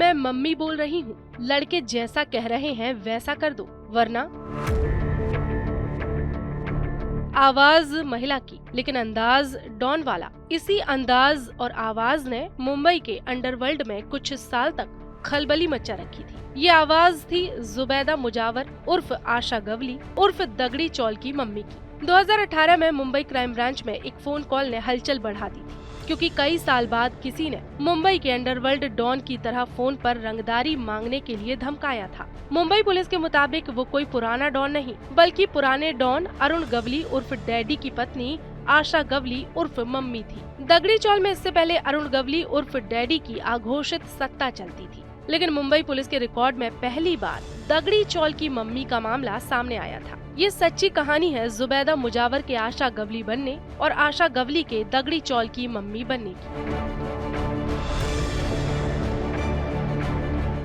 मैं मम्मी बोल रही हूँ, लड़के जैसा कह रहे हैं वैसा कर दो वरना। आवाज महिला की, लेकिन अंदाज डॉन वाला। इसी अंदाज और आवाज ने मुंबई के अंडरवर्ल्ड में कुछ साल तक खलबली मचा रखी थी। ये आवाज थी जुबैदा मुजावर उर्फ आशा गवली उर्फ दगड़ी चौल की मम्मी की। 2018 में मुंबई क्राइम ब्रांच में एक फोन कॉल ने हलचल बढ़ा दी थी, क्योंकि कई साल बाद किसी ने मुंबई के अंडरवर्ल्ड डॉन की तरह फोन पर रंगदारी मांगने के लिए धमकाया था। मुंबई पुलिस के मुताबिक वो कोई पुराना डॉन नहीं, बल्कि पुराने डॉन अरुण गवली उर्फ डैडी की पत्नी आशा गवली उर्फ मम्मी थी। दगड़ी चौल में इससे पहले अरुण गवली उर्फ डैडी की अघोषित सत्ता चलती थी, लेकिन मुंबई पुलिस के रिकॉर्ड में पहली बार दगड़ी चौल की मम्मी का मामला सामने आया था। ये सच्ची कहानी है जुबैदा मुजावर के आशा गवली बनने और आशा गवली के दगड़ी चौल की मम्मी बनने की।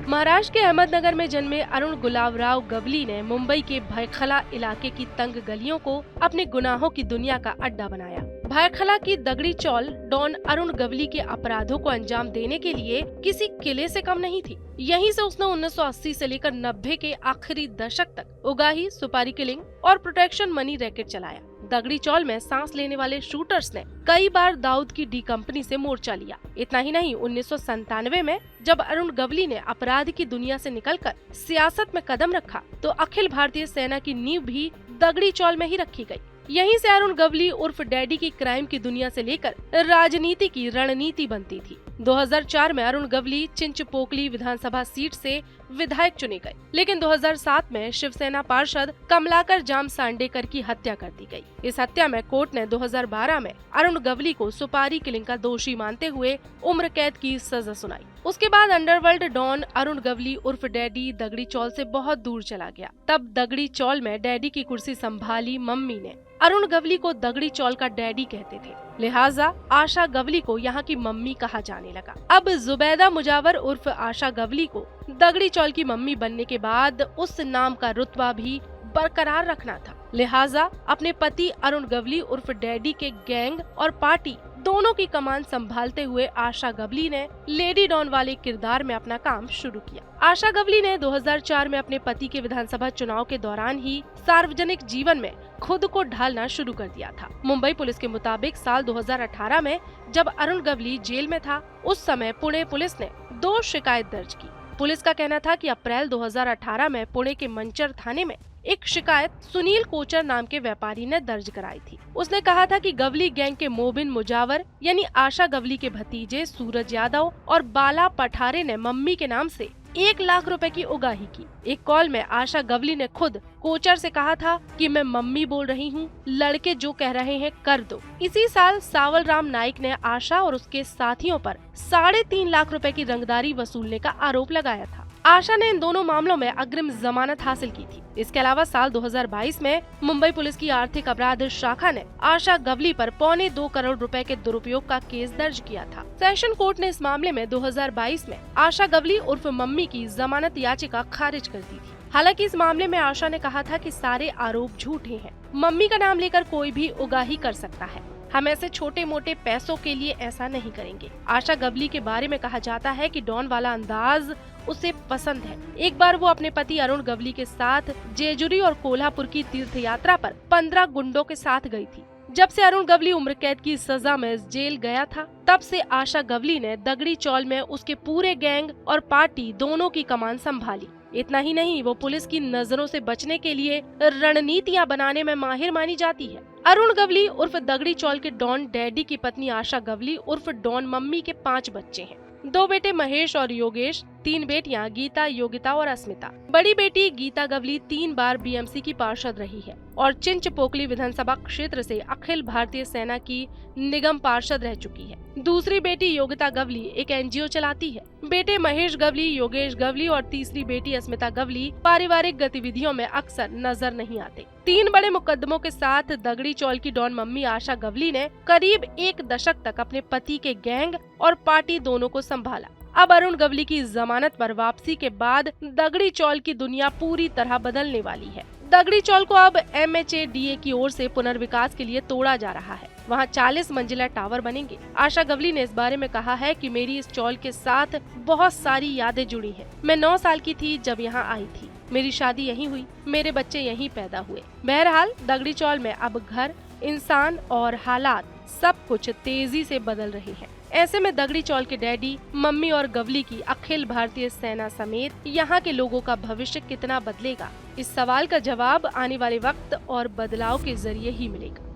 महाराष्ट्र के अहमदनगर में जन्मे अरुण गुलाबराव गवली ने मुंबई के भायखला इलाके की तंग गलियों को अपने गुनाहों की दुनिया का अड्डा बनाया। भायखला की दगड़ी चौल डॉन अरुण गवली के अपराधों को अंजाम देने के लिए किसी किले से कम नहीं थी। यहीं से उसने 1980 से लेकर 90 के आखिरी दशक तक उगाही, सुपारी किलिंग और प्रोटेक्शन मनी रैकेट चलाया। दगड़ी चौल में सांस लेने वाले शूटर्स ने कई बार दाऊद की डी कंपनी से मोर्चा लिया। इतना ही नहीं, 1997 में जब अरुण गवली ने अपराध की दुनिया से निकलकर सियासत में कदम रखा, तो अखिल भारतीय सेना की नींव भी दगड़ी चौल में ही रखी गई। यहीं से अरुण गवली उर्फ डैडी की क्राइम की दुनिया से लेकर राजनीति की रणनीति बनती थी। 2004 में अरुण गवली चिंचपोकली विधानसभा सीट से विधायक चुने गए, लेकिन 2007 में शिवसेना पार्षद कमलाकर जाम सांडेकर की हत्या कर दी गई। इस हत्या में कोर्ट ने 2012 में अरुण गवली को सुपारी किलिंग का दोषी मानते हुए उम्र कैद की सजा सुनाई। उसके बाद अंडरवर्ल्ड डॉन अरुण गवली उर्फ डैडी दगड़ी चौल से बहुत दूर चला गया। तब दगड़ी चौल में डैडी की कुर्सी संभाली मम्मी ने। अरुण गवली को दगड़ी चौल का डैडी कहते थे, लिहाजा आशा गवली को यहाँ की मम्मी कहा जाने लगा। अब जुबैदा मुजावर उर्फ आशा गवली को दगड़ी चौल की मम्मी बनने के बाद उस नाम का रुतबा भी बरकरार रखना था। लिहाजा अपने पति अरुण गवली उर्फ डैडी के गैंग और पार्टी दोनों की कमान संभालते हुए आशा गवली ने लेडी डॉन वाले किरदार में अपना काम शुरू किया। आशा गवली ने 2004 में अपने पति के विधानसभा चुनाव के दौरान ही सार्वजनिक जीवन में खुद को ढालना शुरू कर दिया था। मुंबई पुलिस के मुताबिक साल 2018 में जब अरुण गवली जेल में था, उस समय पुणे पुलिस ने 2 शिकायत दर्ज की। पुलिस का कहना था कि अप्रैल 2018 में पुणे के मंचर थाने में एक शिकायत सुनील कोचर नाम के व्यापारी ने दर्ज कराई थी। उसने कहा था कि गवली गैंग के मोबिन मुजावर यानी आशा गवली के भतीजे सूरज यादव और बाला पठारे ने मम्मी के नाम से 1 लाख रुपए की उगाही की। एक कॉल में आशा गवली ने खुद कोचर से कहा था कि मैं मम्मी बोल रही हूँ, लड़के जो कह रहे हैं कर दो। इसी साल सावल राम नाइक ने आशा और उसके साथियों पर 3.5 लाख रुपए की रंगदारी वसूलने का आरोप लगाया था। आशा ने इन दोनों मामलों में अग्रिम जमानत हासिल की थी। इसके अलावा साल 2022 में मुंबई पुलिस की आर्थिक अपराध शाखा ने आशा गवली पर 1.25 करोड़ रुपए के दुरुपयोग का केस दर्ज किया था। सेशन कोर्ट ने इस मामले में 2022 में आशा गवली उर्फ मम्मी की जमानत याचिका खारिज कर दी थी। हालांकि इस मामले में आशा ने कहा था कि सारे आरोप झूठे हैं, मम्मी का नाम लेकर कोई भी उगाही कर सकता है, हम ऐसे छोटे मोटे पैसों के लिए ऐसा नहीं करेंगे। आशा गवली के बारे में कहा जाता है कि डॉन वाला अंदाज उसे पसंद है। एक बार वो अपने पति अरुण गवली के साथ जेजुरी और कोल्हापुर की तीर्थ यात्रा पर 15 गुंडों के साथ गई थी। जब से अरुण गवली उम्र कैद की सजा में जेल गया था, तब से आशा गवली ने दगड़ी चौल में उसके पूरे गैंग और पार्टी दोनों की कमान संभाली। इतना ही नहीं, वो पुलिस की नजरों से बचने के लिए रणनीतियां बनाने में माहिर मानी जाती है। अरुण गवली उर्फ दगड़ी चौल के डॉन डैडी की पत्नी आशा गवली उर्फ डॉन मम्मी के 5 बच्चे हैं। 2 बेटे महेश और योगेश, 3 बेटियां गीता, योगिता और अस्मिता। बड़ी बेटी गीता गवली 3 बार बीएमसी की पार्षद रही है और चिंचपोकली विधानसभा क्षेत्र से अखिल भारतीय सेना की निगम पार्षद रह चुकी है। दूसरी बेटी योगिता गवली एक एनजीओ चलाती है। बेटे महेश गवली, योगेश गवली और तीसरी बेटी अस्मिता गवली पारिवारिक गतिविधियों में अक्सर नजर नहीं आते। 3 बड़े मुकदमों के साथ दगड़ी चौल की डॉन मम्मी आशा गवली ने करीब 1 दशक तक अपने पति के गैंग और पार्टी दोनों को संभाला। अब अरुण गवली की जमानत पर वापसी के बाद दगड़ी चौल की दुनिया पूरी तरह बदलने वाली है। दगड़ी चौल को अब MHADA की ओर से पुनर्विकास के लिए तोड़ा जा रहा है। वहां 40 मंजिला टावर बनेंगे। आशा गवली ने इस बारे में कहा है कि मेरी इस चौल के साथ बहुत सारी यादें जुड़ी हैं। मैं 9 साल की थी जब यहाँ आई थी। मेरी शादी यहीं हुई, मेरे बच्चे यहीं पैदा हुए। बहरहाल दगड़ी चौल में अब घर, इंसान और हालात सब कुछ तेजी से बदल रहे हैं। ऐसे में दगड़ी चौल के डैडी, मम्मी और गवली की अखिल भारतीय सेना समेत यहाँ के लोगों का भविष्य कितना बदलेगा, इस सवाल का जवाब आने वाले वक्त और बदलाव के जरिए ही मिलेगा।